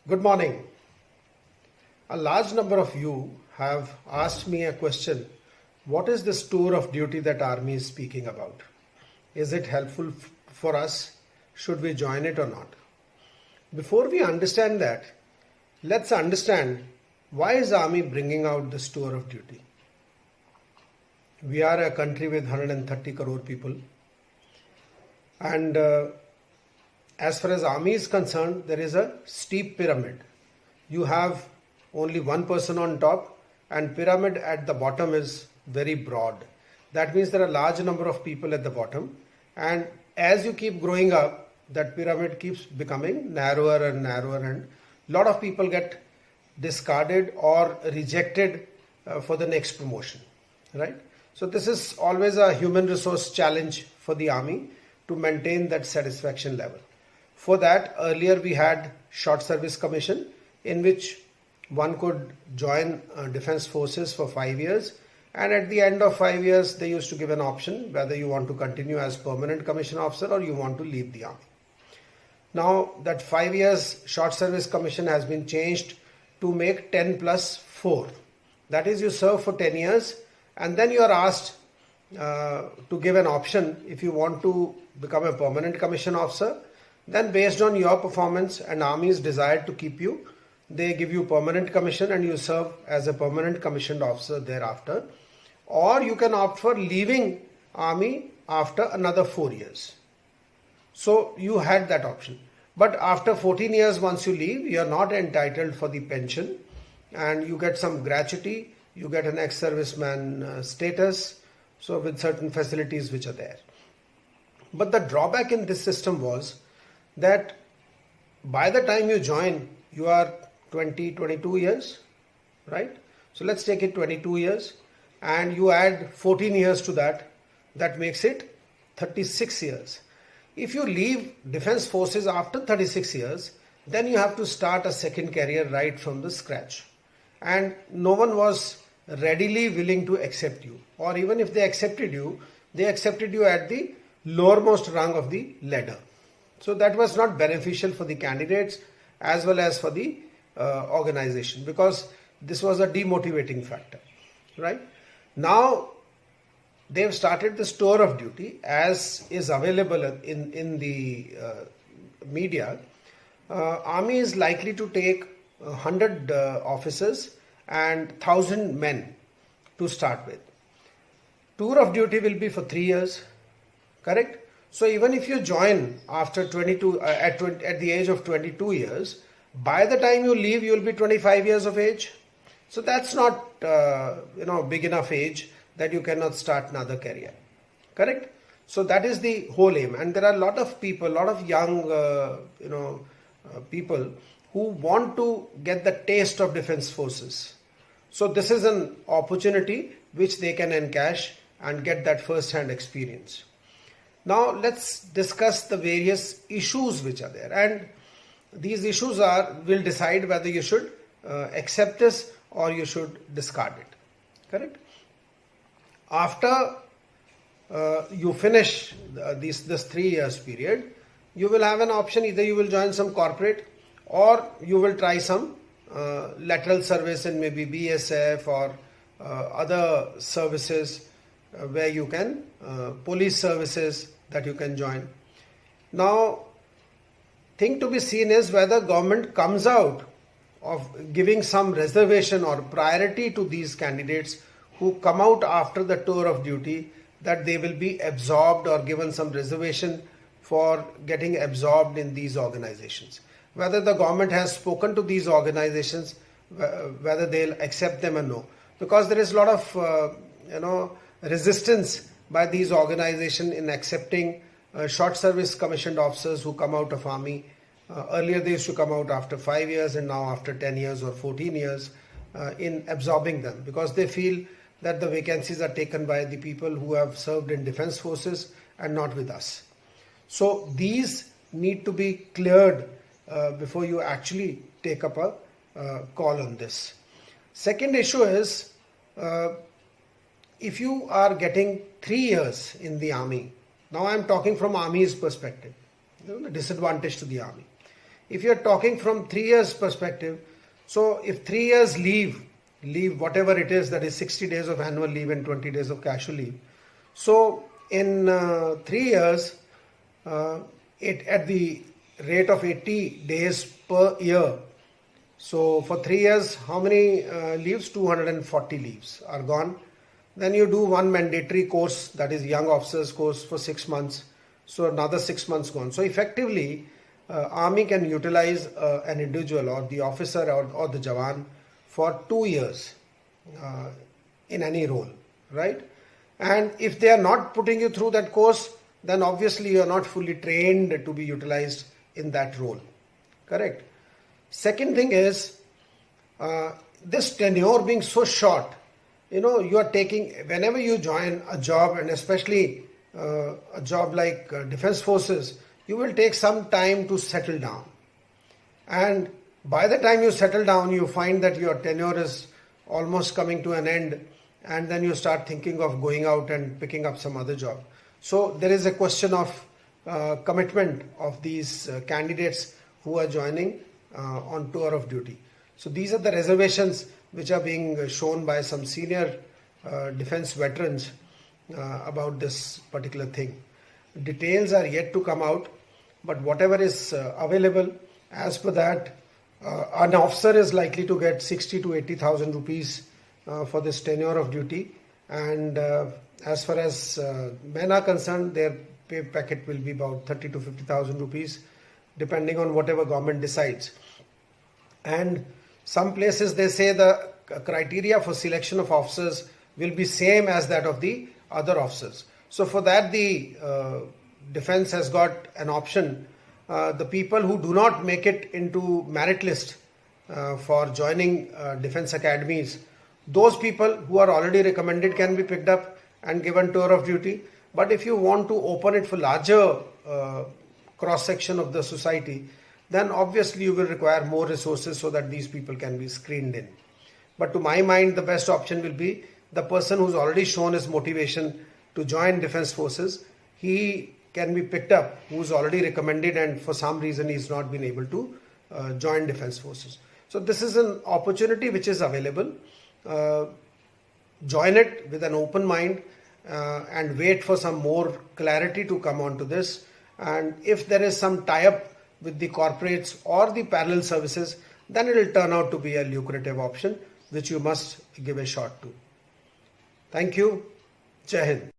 Good morning. A large number of you have asked me a question. What is this tour of duty that Army is speaking about? Is it helpful for us? Should we join it or not? Before we understand that, let's understand why is Army bringing out this tour of duty? We are a country with 130 crore people, and as far as Army is concerned, there is a steep pyramid. You have only one person on top, and pyramid at the bottom is very broad. That means there are a large number of people at the bottom, and as you keep growing up, that pyramid keeps becoming narrower and narrower, and a lot of people get discarded or rejected for the next promotion, right? So this is always a human resource challenge for the Army to maintain that satisfaction level. For that, earlier we had short service commission, in which one could join defense forces for 5 years, and at the end of 5 years they used to give an option whether you want to continue as permanent commission officer or you want to leave the Army. Now that 5 years short service commission has been changed to make 10 plus 4. That is, you serve for 10 years and then you are asked to give an option if you want to become a permanent commission officer. Then based on your performance and Army's desire to keep you, they give you permanent commission and you serve as a permanent commissioned officer thereafter. Or you can opt for leaving Army after another 4 years. So you had that option. But after 14 years, once you leave, you are not entitled for the pension, and you get some gratuity, you get an ex-serviceman status, so with certain facilities which are there. But the drawback in this system was that by the time you join, you are 22 years, right? So let's take it 22 years and you add 14 years to that, that makes it 36 years. If you leave defense forces after 36 years, then you have to start a second career right from the scratch. And no one was readily willing to accept you, or even if they accepted you at the lowermost rung of the ladder. So that was not beneficial for the candidates as well as for the organization, because this was a demotivating factor, right? Now they've started this tour of duty as is available in the media. Army is likely to take 100 officers and 1,000 men to start with. Tour of duty will be for 3 years, correct? So even if you join after 22 at the age of 22 years, by the time you leave, you will be 25 years of age. So that's not big enough age that you cannot start another career, correct? So that is the whole aim, and there are a lot of people, a lot of young people who want to get the taste of defense forces. So this is an opportunity which they can encash and get that first-hand experience. Now let's discuss the various issues which are there, and these issues will decide whether you should accept this or you should discard it, correct? After you finish this 3 years period, you will have an option: either you will join some corporate or you will try some lateral service in maybe BSF or other services where you can, police services that you can join. Now, thing to be seen is whether government comes out of giving some reservation or priority to these candidates who come out after the tour of duty, that they will be absorbed or given some reservation for getting absorbed in these organizations. Whether the government has spoken to these organizations, whether they'll accept them or no. Because there is a lot of resistance by these organizations in accepting short service commissioned officers who come out of Army. Earlier they used to come out after 5 years, and now after 10 years or 14 years, in absorbing them, because they feel that the vacancies are taken by the people who have served in defense forces and not with us. So these need to be cleared before you actually take up a call on this. Second issue is, if you are getting 3 years in the Army, now I am talking from Army's perspective, the disadvantage to the Army. If you're talking from 3 years perspective, so if 3 years leave whatever it is, that is 60 days of annual leave and 20 days of casual leave. So in 3 years, it at the rate of 80 days per year. So for 3 years, how many leaves? 240 leaves are gone. Then you do one mandatory course, that is young officers course for 6 months. So another 6 months gone. So effectively, army can utilize an individual or the officer or the Jawan for 2 years in any role, right? And if they are not putting you through that course, then obviously you are not fully trained to be utilized in that role, correct? Second thing is, this tenure being so short, you are taking, whenever you join a job, and especially a job like defense forces, you will take some time to settle down. And by the time you settle down, you find that your tenure is almost coming to an end, and then you start thinking of going out and picking up some other job. So there is a question of commitment of these candidates who are joining on tour of duty. So these are the reservations which are being shown by some senior defense veterans about this particular thing. Details are yet to come out, but whatever is available, as per that, an officer is likely to get 60 to 80,000 rupees for this tenure of duty, and as far as men are concerned, their pay packet will be about 30 to 50,000 rupees, depending on whatever government decides. And some places they say the criteria for selection of officers will be same as that of the other officers. So for that, the defense has got an option. The people who do not make it into merit list for joining defense academies, those people who are already recommended can be picked up and given tour of duty. But if you want to open it for larger cross section of the society, then obviously you will require more resources so that these people can be screened in. But to my mind, the best option will be the person who's already shown his motivation to join defense forces. He can be picked up, who's already recommended, and for some reason he's not been able to join defense forces. So this is an opportunity which is available. Join it with an open mind and wait for some more clarity to come onto this. And if there is some tie-up with the corporates or the parallel services, then it will turn out to be a lucrative option which you must give a shot to. Thank you. Jai Hind.